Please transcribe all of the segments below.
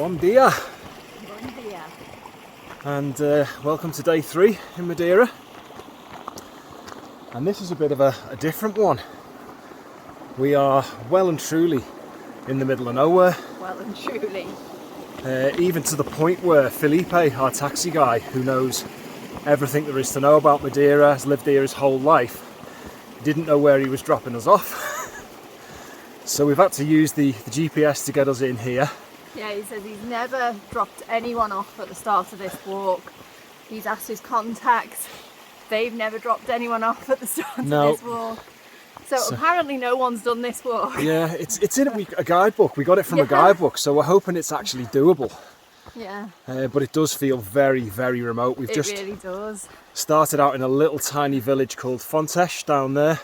Bon dia, Bon dia. and welcome to day 3 in Madeira. And this is a bit of a different one. We are well and truly in the middle of nowhere. Well and truly. Even to the point where Felipe, our taxi guy, who knows everything there is to know about Madeira, has lived here his whole life, didn't know where he was dropping us off. So we've had to use the GPS to get us in here. Yeah, he says he's never dropped anyone off at the start of this walk. He's asked his contacts. They've never dropped anyone off at the start of this walk. So apparently no one's done this walk. Yeah, it's in a guidebook. We got it from a guidebook, so we're hoping it's actually doable. Yeah. But it does feel very, very remote. We've just really does. Started out in a little tiny village called Fontes down there,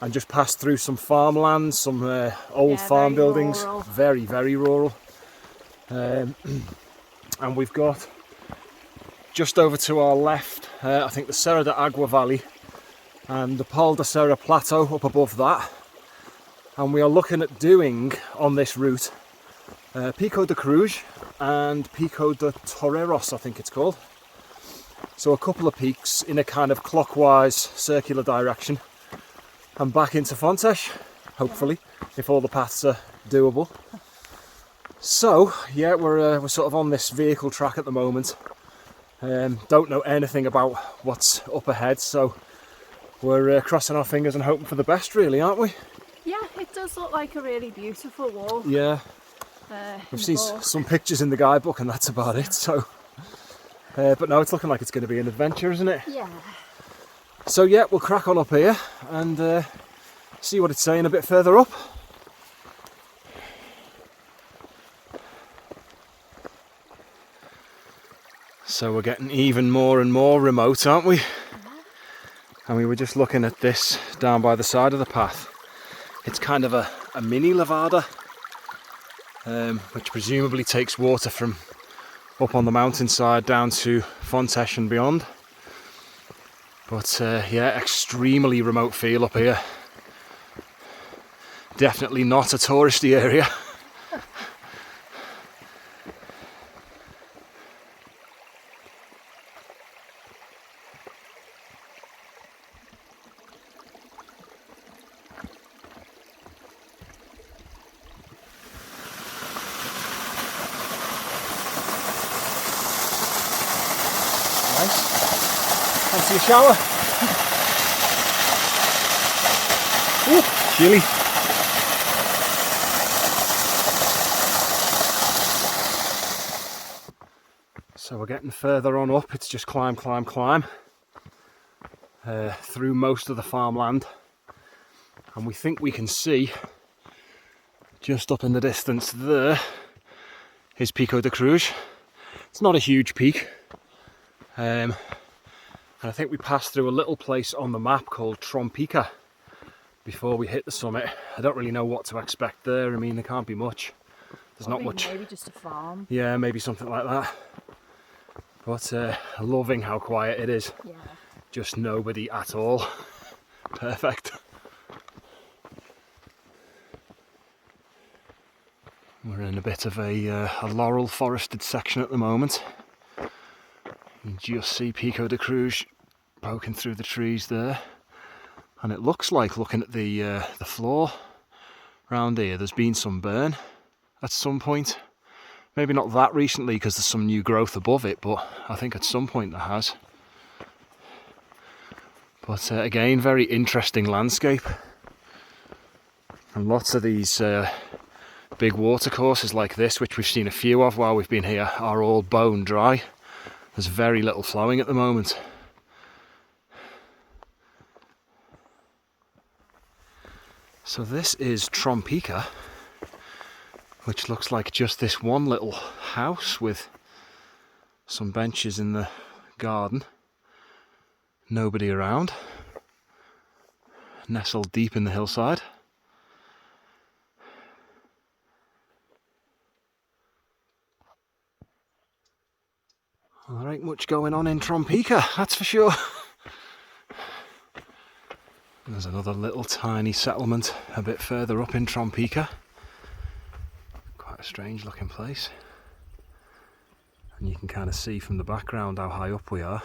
and just passed through some farmland, some old farm buildings. Rural. Very, very rural. And we've got just over to our left, I think the Serra de Agua Valley and the Pol de Serra Plateau up above that. And we are looking at doing on this route Pico da Cruz and Pico de Torreiros, I think it's called. So a couple of peaks in a kind of clockwise circular direction and back into Fontes, hopefully, if all the paths are doable. So yeah, we're sort of on this vehicle track at the moment. Don't know anything about what's up ahead, so we're crossing our fingers and hoping for the best, really, aren't we? Yeah, it does look like a really beautiful walk. Yeah. We've seen some pictures in the guidebook and that's about it, so but no, it's looking like it's going to be an adventure, isn't it? Yeah. So yeah, we'll crack on up here and see what it's saying a bit further up. So we're getting even more and more remote, aren't we? And we were just looking at this down by the side of the path. It's kind of a mini Levada, which presumably takes water from up on the mountainside down to Fontes and beyond. But yeah, extremely remote feel up here. Definitely not a touristy area. Nice. Fancy a shower? Ooh, chilly. So we're getting further on up. It's just climb through most of the farmland, and we think we can see just up in the distance there is Pico da Cruz. It's not a huge peak. And I think we passed through a little place on the map called Trompica before we hit the summit. I don't really know what to expect there. I mean, there can't be much. There's not much. Maybe just a farm. Yeah, maybe something like that. But loving how quiet it is. Yeah. Just nobody at all. Perfect. We're in a bit of a laurel forested section at the moment. You just see Pico da Cruz poking through the trees there, and it looks like, looking at the floor round here, there's been some burn at some point. Maybe not that recently because there's some new growth above it, but I think at some point there has. But again, very interesting landscape, and lots of these big watercourses like this, which we've seen a few of while we've been here, are all bone dry. There's very little flowing at the moment. So this is Trompica, which looks like just this one little house with some benches in the garden. Nobody around. Nestled deep in the hillside. Well, there ain't much going on in Trompica, that's for sure. There's another little tiny settlement a bit further up in Trompica. Quite a strange looking place. And you can kind of see from the background how high up we are.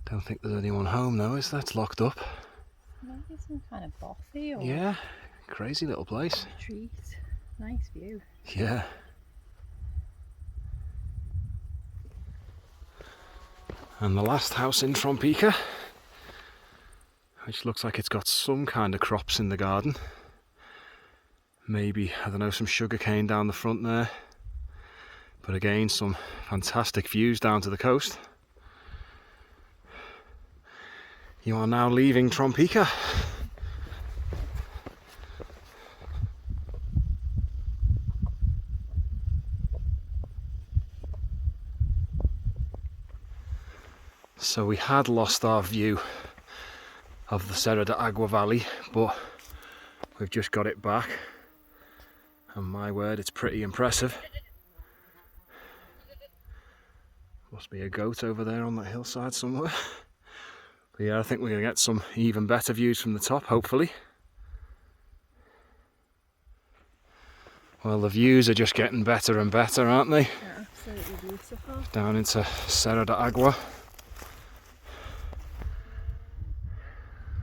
Don't think there's anyone home though, is there? It's locked up. Maybe some kind of bothy or yeah, crazy little place. retreat. Nice view. Yeah. And the last house in Trompica, which looks like it's got some kind of crops in the garden. Maybe, I don't know, some sugarcane down the front there. But again, some fantastic views down to the coast. You are now leaving Trompica. So we had lost our view of the Serra de Agua Valley, but we've just got it back. And my word, it's pretty impressive. Must be a goat over there on that hillside somewhere. But yeah, I think we're going to get some even better views from the top, hopefully. Well, the views are just getting better and better, aren't they? They're absolutely beautiful. Down into Serra de Agua.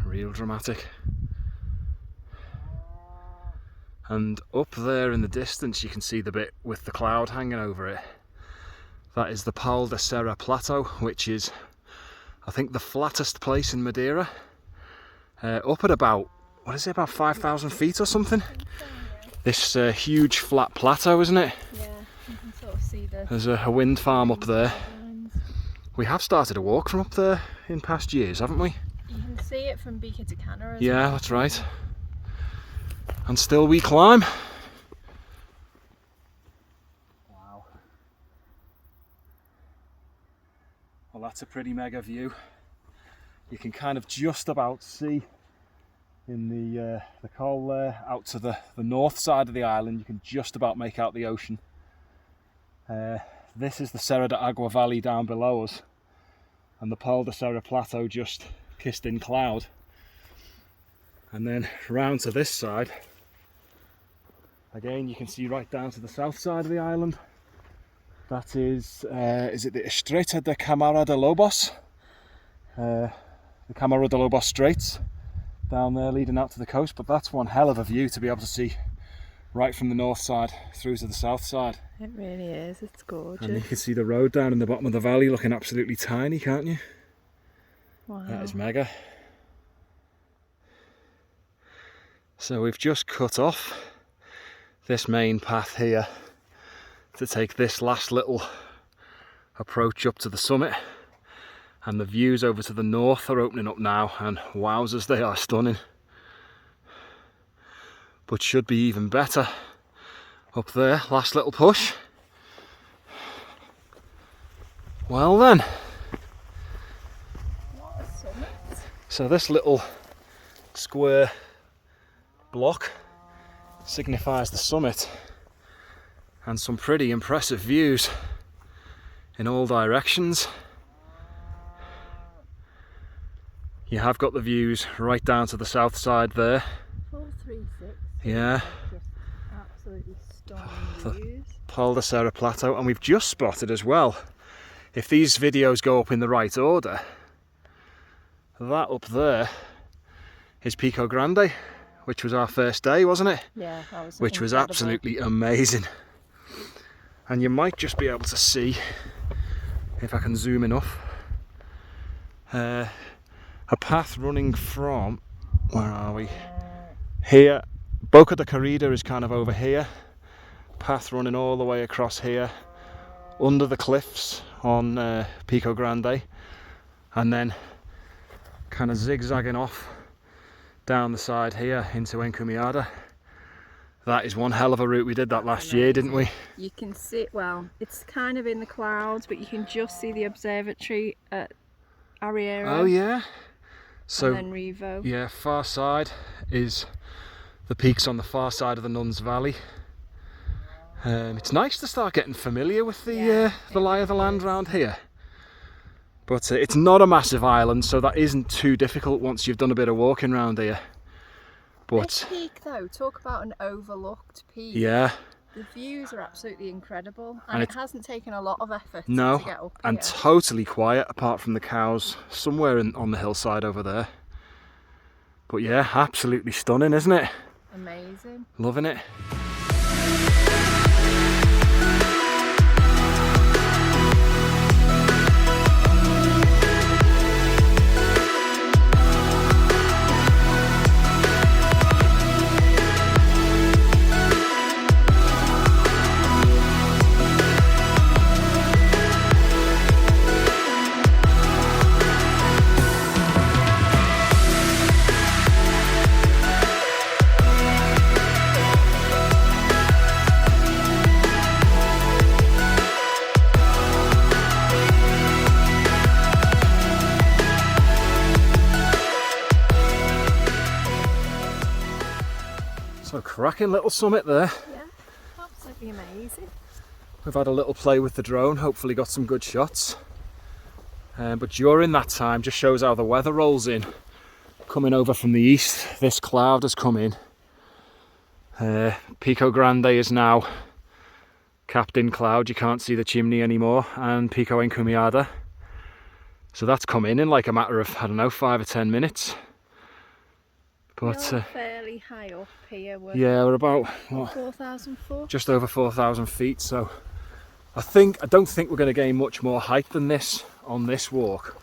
Real dramatic. And up there in the distance you can see the bit with the cloud hanging over it. That is the Pal de Serra Plateau, which is, I think, the flattest place in Madeira. Up at about, what is it, about 5,000 feet or something? This huge flat plateau, isn't it? Yeah, you can sort of see the... There's a wind farm up there. We have started a walk from up there in past years, haven't we? You can see it from Pico da Cruz. Yeah, that's right. And still we climb. Wow. Well, that's a pretty mega view. You can kind of just about see in the col there out to the north side of the island. You can just about make out the ocean. This is the Serra de Agua Valley down below us, and the Pal de Serra Plateau just kissed in cloud. And then round to this side, again you can see right down to the south side of the island. That is it the Estreita de Camara de Lobos? The Camara de Lobos Straits down there leading out to the coast, but that's one hell of a view to be able to see right from the north side through to the south side. It really is, it's gorgeous. And you can see the road down in the bottom of the valley looking absolutely tiny, can't you? Wow. That is mega. So we've just cut off this main path here to take this last little approach up to the summit, and the views over to the north are opening up now, and wowzers, they are stunning. But should be even better up there. Last little push. Well then. What a summit. So this little square block signifies the summit, and some pretty impressive views in all directions. You have got the views right down to the south side there. Full 360. Yeah. Just absolutely stunning views. Pal de Serra Plateau, and we've just spotted as well, if these videos go up in the right order, that up there is Pico Grande, which was our first day, wasn't it? Yeah, that was Which was incredible. absolutely amazing. And you might just be able to see, if I can zoom enough, a path running from, where are we? Here, Boca da Corrida is kind of over here. Path running all the way across here, under the cliffs on Pico Grande, and then kind of zigzagging off down the side here into Encomiada. That is one hell of a route. We did that last year, didn't we? You can see, well, it's kind of in the clouds, but you can just see the observatory at Arriero. Oh yeah. So and then Revo. yeah, far side is the peaks on the far side of the Nuns Valley. It's nice to start getting familiar with the lie of the land around here. But it's not a massive island, so that isn't too difficult once you've done a bit of walking around here. But This peak though, talk about an overlooked peak. yeah, The views are absolutely incredible, and it hasn't taken a lot of effort to get up here. And totally quiet apart from the cows somewhere on the hillside over there. But yeah, absolutely stunning, isn't it? Amazing. Loving it. So cracking little summit there. Yeah, absolutely amazing. We've had a little play with the drone, hopefully got some good shots. But during that time, just shows how the weather rolls in. Coming over from the east, this cloud has come in. Pico Grande is now capped in cloud, you can't see the chimney anymore, and Pico Encumada. So that's come in like a matter of, I don't know, 5 or 10 minutes. But fairly high up here. We're about 4,000 foot? Just over 4,000 feet. So I don't think we're going to gain much more height than this on this walk.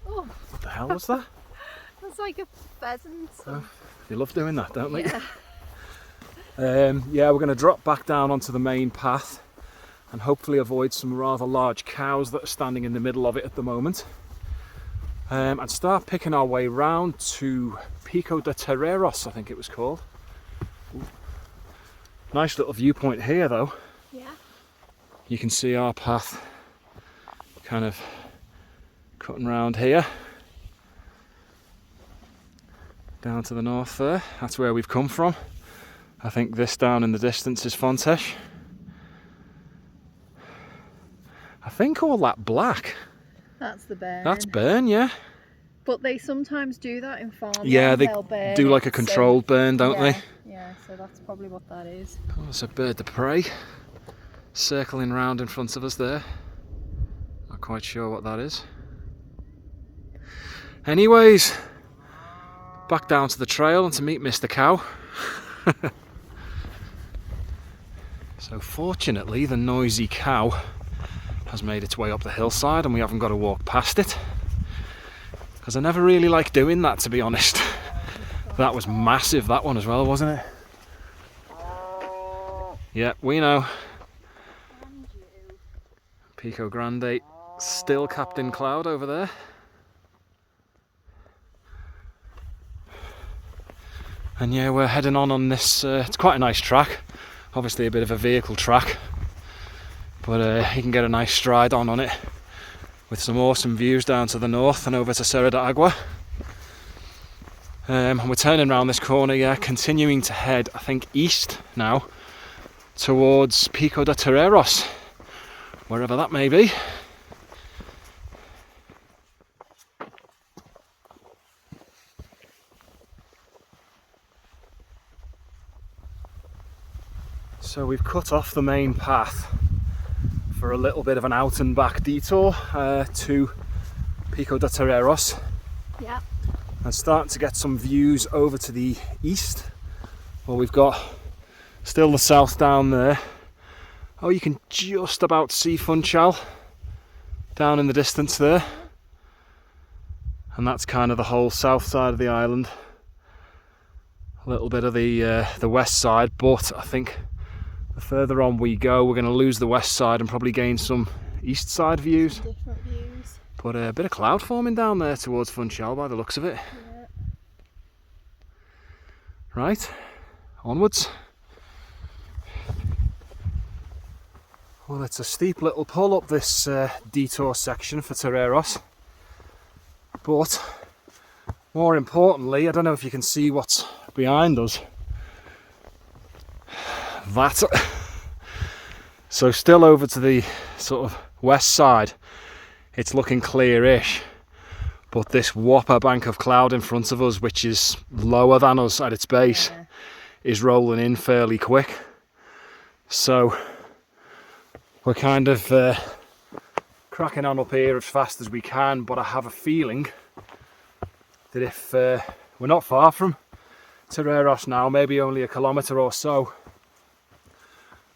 Oh. What the hell was that? That's like a pheasant. Oh, you love doing that, don't you? Yeah. Yeah, we're going to drop back down onto the main path and hopefully avoid some rather large cows that are standing in the middle of it at the moment. And start picking our way round to Pico da Torreiros, I think it was called. Ooh. Nice little viewpoint here though. Yeah. You can see our path kind of cutting round here. Down to the north there, that's where we've come from. I think this down in the distance is Fontes. I think all that black. That's the burn. That's burn, yeah. But they sometimes do that in farmland. Yeah, they do like a controlled burn, don't they? Yeah, so that's probably what that is. Oh, there's a bird of prey circling round in front of us there. Not quite sure what that is. Anyways, back down to the trail and to meet Mr. Cow. So fortunately, the noisy cow has made its way up the hillside and we haven't got to walk past it, because I never really like doing that, to be honest. That was massive, that one as well, wasn't it? Yeah, we know. Pico Grande still capped in cloud over there. And yeah, we're heading on this, it's quite a nice track, obviously a bit of a vehicle track. But you can get a nice stride on it with some awesome views down to the north and over to Serra da Agua. And we're turning around this corner, yeah, continuing to head, I think, east now towards Pico da Torreiros, wherever that may be. So we've cut off the main path for a little bit of an out and back detour to Pico da Torreiros. Yeah. And starting to get some views over to the east. Well, we've got still the south down there. Oh, you can just about see Funchal down in the distance there. And that's kind of the whole south side of the island. A little bit of the west side, but I think the further on we go, we're going to lose the west side and probably gain some east side views. Different views. But a bit of cloud forming down there towards Funchal by the looks of it. Yeah. Right, onwards. Well, it's a steep little pull up this detour section for Torreiros. But more importantly, I don't know if you can see what's behind us. That. So still over to the sort of west side, it's looking clear-ish, but this whopper bank of cloud in front of us, which is lower than us at its base, is rolling in fairly quick. So we're kind of cracking on up here as fast as we can, but I have a feeling that if we're not far from Torreiros now, maybe only a kilometre or so,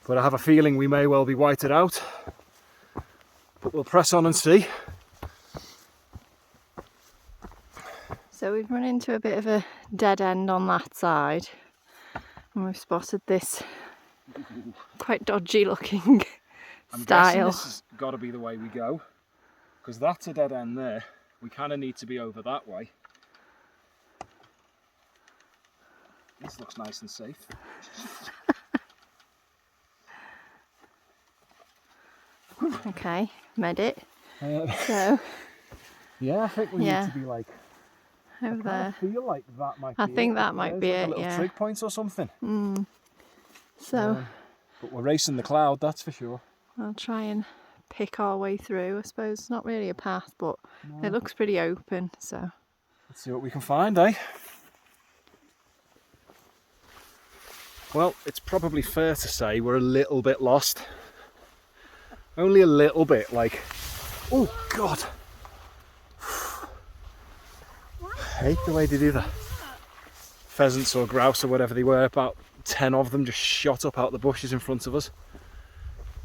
but I have a feeling we may well be whited out, but we'll press on and see. So we've run into a bit of a dead end on that side, and we've spotted this quite dodgy looking I'm style. guessing this has got to be the way we go, because that's a dead end there. We kind of need to be over that way. This looks nice and safe. Okay, made it. So yeah, I think we need to be like over there. I feel like that might I be think it. that might be Like it. a little trig point or something. So but we're racing the cloud, that's for sure. I'll try and pick our way through. I suppose it's not really a path, but it looks pretty open. So let's see what we can find, eh? Well, it's probably fair to say we're a little bit lost. Only a little bit, like, oh God. I hate the way they do that. Pheasants or grouse or whatever they were, about 10 of them just shot up out the bushes in front of us.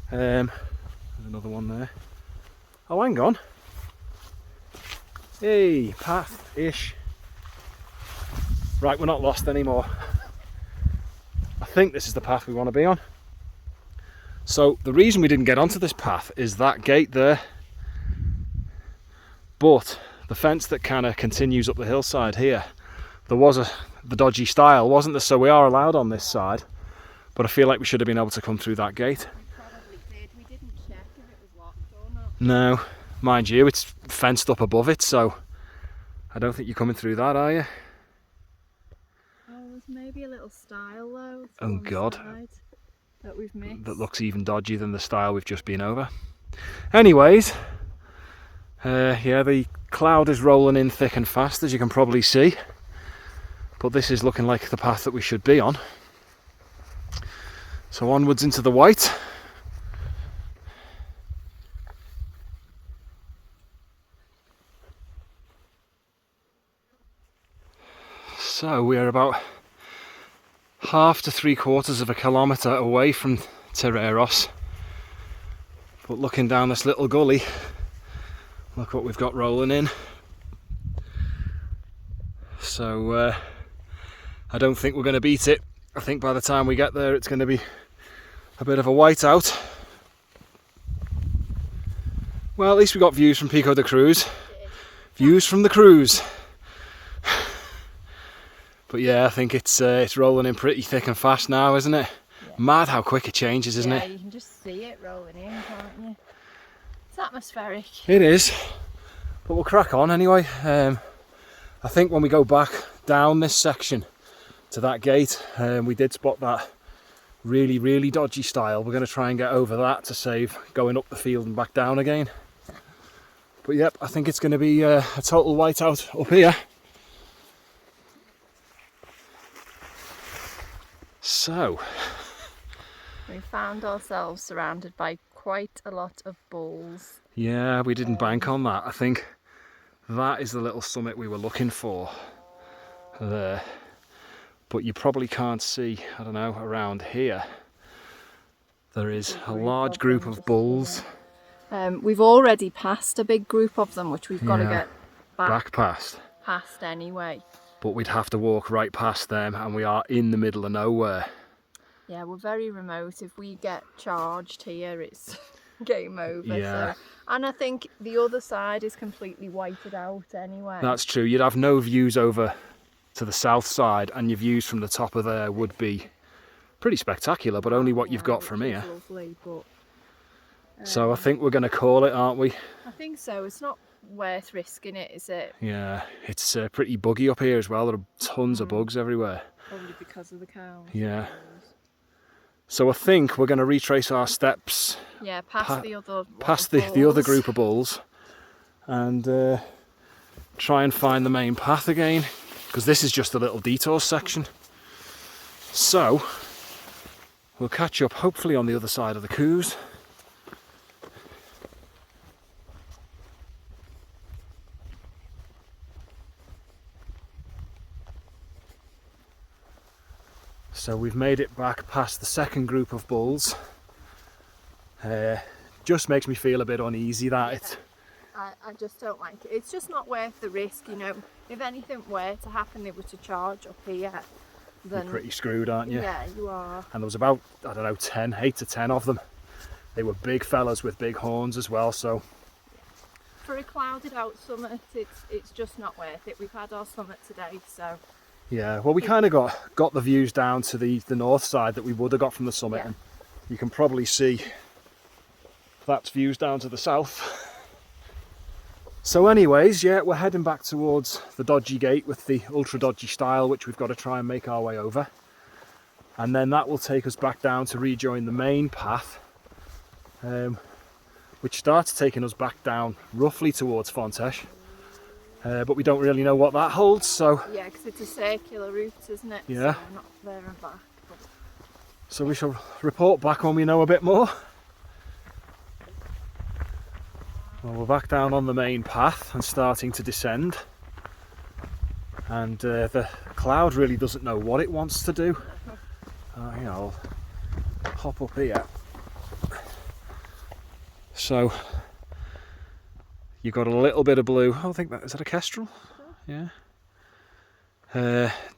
There's another one there. Oh, hang on. Hey, path-ish. Right, we're not lost anymore. I think this is the path we want to be on. So the reason we didn't get onto this path is that gate there, but the fence that kind of continues up the hillside here, there was the dodgy style, wasn't there? So we are allowed on this side, but I feel like we should have been able to come through that gate. we probably did. We didn't check if it was locked or not. No, mind you, it's fenced up above it, so I don't think you're coming through that, are you? Oh, there's maybe a little style though. Oh God. That we've missed. That looks even dodgy than the style we've just been over. Anyways, yeah, the cloud is rolling in thick and fast, as you can probably see, but this is looking like the path that we should be on. So onwards into the white. So we are about half to 3/4 of a kilometre away from Torreiros, but looking down this little gully, look what we've got rolling in. So I don't think we're going to beat it. I think by the time we get there it's going to be a bit of a whiteout. Well, at least we got views from Pico da Cruz. Views from the cruise. But yeah, I think it's rolling in pretty thick and fast now, isn't it? Yeah. Mad how quick it changes, isn't it? Yeah, you can just see it rolling in, can't you? It's atmospheric. It is. But we'll crack on anyway. I think when we go back down this section to that gate, we did spot that really, really dodgy style. We're going to try and get over that to save going up the field and back down again. But yep, I think it's going to be a total whiteout up here. So, we found ourselves surrounded by quite a lot of bulls. Yeah, we didn't bank on that. I think that is the little summit we were looking for there. But you probably can't see, I don't know, around here. There is a large group of bulls. We've already passed a big group of them, which we've got to get back past anyway. But we'd have to walk right past them, and we are in the middle of nowhere. Yeah, we're very remote. If we get charged here, it's game over. Yeah. So. And I think the other side is completely whited out anyway. That's true. You'd have no views over to the south side, and your views from the top of there would be pretty spectacular, but only what you've got from here. Lovely, but, so I think we're going to call it, aren't we? I think so. It's not worth risking it, is it? Yeah, it's pretty buggy up here as well. There are tons of bugs everywhere. Probably because of the cows. Yeah. So I think we're going to retrace our steps. Yeah, past the other the other group of bulls, and try and find the main path again, because this is just a little detour section. So we'll catch up hopefully on the other side of the Cruz. So we've made it back past the second group of bulls. Just makes me feel a bit uneasy that it's... I just don't like it. It's just not worth the risk, you know. If anything were to happen, they were to charge up here, then... You're pretty screwed, aren't you? Yeah, you are. And there was about, I don't know, 8 to 10 of them. They were big fellas with big horns as well, so... For a clouded out summit, it's just not worth it. We've had our summit today, so... Yeah, well we kind of got the views down to the north side that we would have got from the summit, yeah. And you can probably see that's views down to the south. So anyways, yeah, we're heading back towards the dodgy gate with the ultra dodgy style, which we've got to try and make our way over. And then that will take us back down to rejoin the main path, which starts taking us back down roughly towards Fontes. But we don't really know what that holds, so... Yeah, because it's a circular route, isn't it? Yeah. So not there and back. But... So we shall report back when we know a bit more. Well, we're back down on the main path and starting to descend. And the cloud really doesn't know what it wants to do. You know, I'll hop up here. So... You've got a little bit of blue. I think that is that a kestrel? Yeah.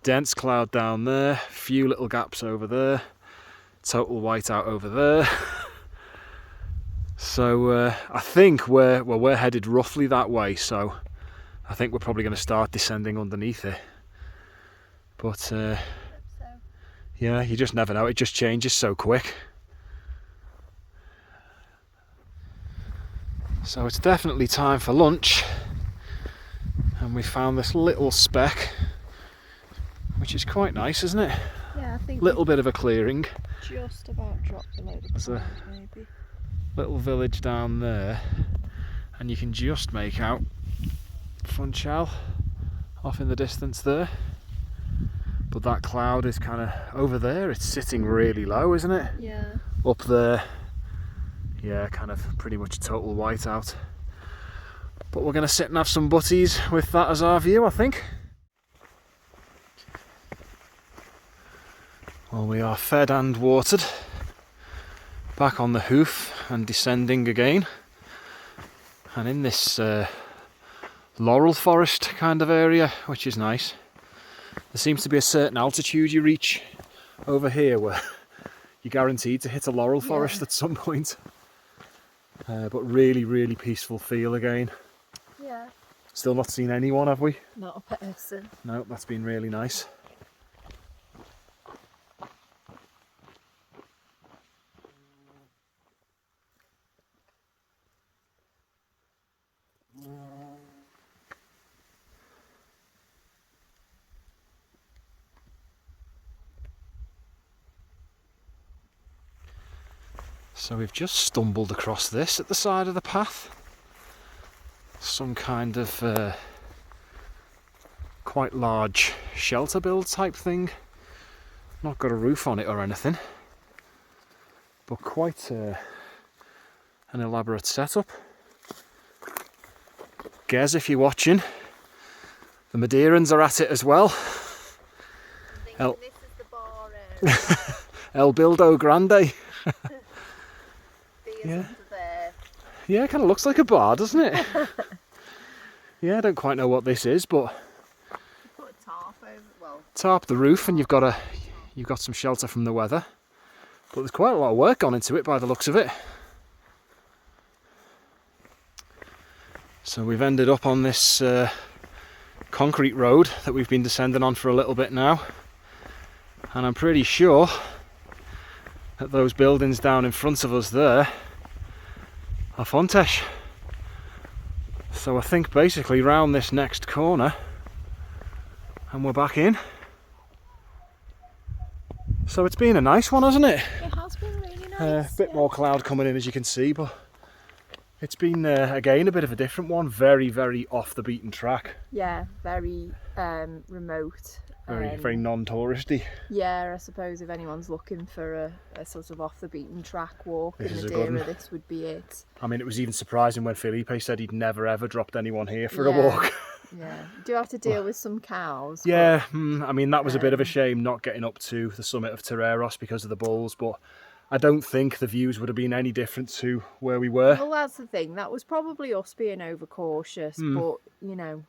Dense cloud down there. Few little gaps over there. Total whiteout over there. So I think we're headed roughly that way. So I think we're probably going to start descending underneath it. But yeah, you just never know. It just changes so quick. So it's definitely time for lunch, and we found this little speck, which is quite nice, isn't it? Yeah, I think little bit of a clearing. Just about dropped below the There's ground, a maybe. Little village down there, and you can just make out Funchal off in the distance there. But that cloud is kind of over there. It's sitting really low, isn't it? Yeah. Up there. Yeah, kind of pretty much total whiteout. But we're going to sit and have some butties with that as our view, I think. Well, we are fed and watered. Back on the hoof and descending again. And in this laurel forest kind of area, which is nice. There seems to be a certain altitude you reach over here where you're guaranteed to hit a laurel forest at some point. But really, really peaceful feel again. Yeah. Still not seen anyone, have we? Not a person. No, that's been really nice. So we've just stumbled across this at the side of the path. Some kind of quite large shelter build type thing. Not got a roof on it or anything, but quite an elaborate setup. Guess if you're watching, the Madeirans are at it as well. I'm thinking this is the bar area. El Bildo Grande. Yeah. Yeah, it kind of looks like a bar, doesn't it? Yeah, I don't quite know what this is, but put a tarp over, well, tarp the roof, and you've got some shelter from the weather. But there's quite a lot of work gone into it by the looks of it. So we've ended up on this concrete road that we've been descending on for a little bit now, and I'm pretty sure that those buildings down in front of us there are Fontes. So I think basically round this next corner and we're back in. So it's been a nice one, hasn't it? It has been really nice. A bit more cloud coming in, as you can see, but it's been again a bit of a different one. Very, very off the beaten track. Yeah, very remote Very non-touristy. Yeah, I suppose if anyone's looking for a sort of off the beaten track walk in This is a good Madeira, one. this would be it. I mean, it was even surprising when Felipe said he'd never ever dropped anyone here for a walk. Yeah, you do have to deal with some cows. Yeah, I mean, that was a bit of a shame not getting up to the summit of Torreiros because of the bulls, but I don't think the views would have been any different to where we were. Well, that's the thing. That was probably us being overcautious, but, you know,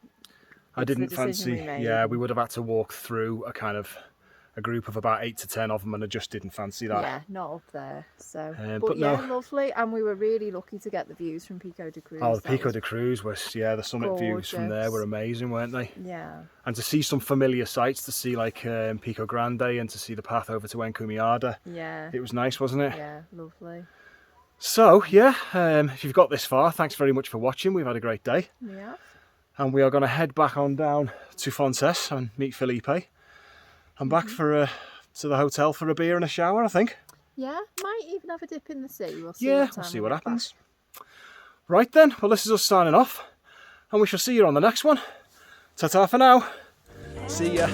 I didn't fancy, we would have had to walk through a group of about 8 to 10 of them, and I just didn't fancy that. Yeah, not up there. So, but yeah, no. lovely, and we were really lucky to get the views from Pico da Cruz. Oh, the Pico da Cruz was, the summit gorgeous. views from there were amazing, weren't they? Yeah. And to see some familiar sights, to see like Pico Grande and to see the path over to Encomiada. Yeah. It was nice, wasn't it? Yeah, lovely. So, yeah, if you've got this far, thanks very much for watching. We've had a great day. Yeah. And we are going to head back on down to Fontes and meet Felipe. I'm back to the hotel for a beer and a shower, I think. Yeah, might even have a dip in the sea. We'll see. Yeah, we'll see what happens. Right then, well, this is us signing off, and we shall see you on the next one. Ta-ta for now. See ya.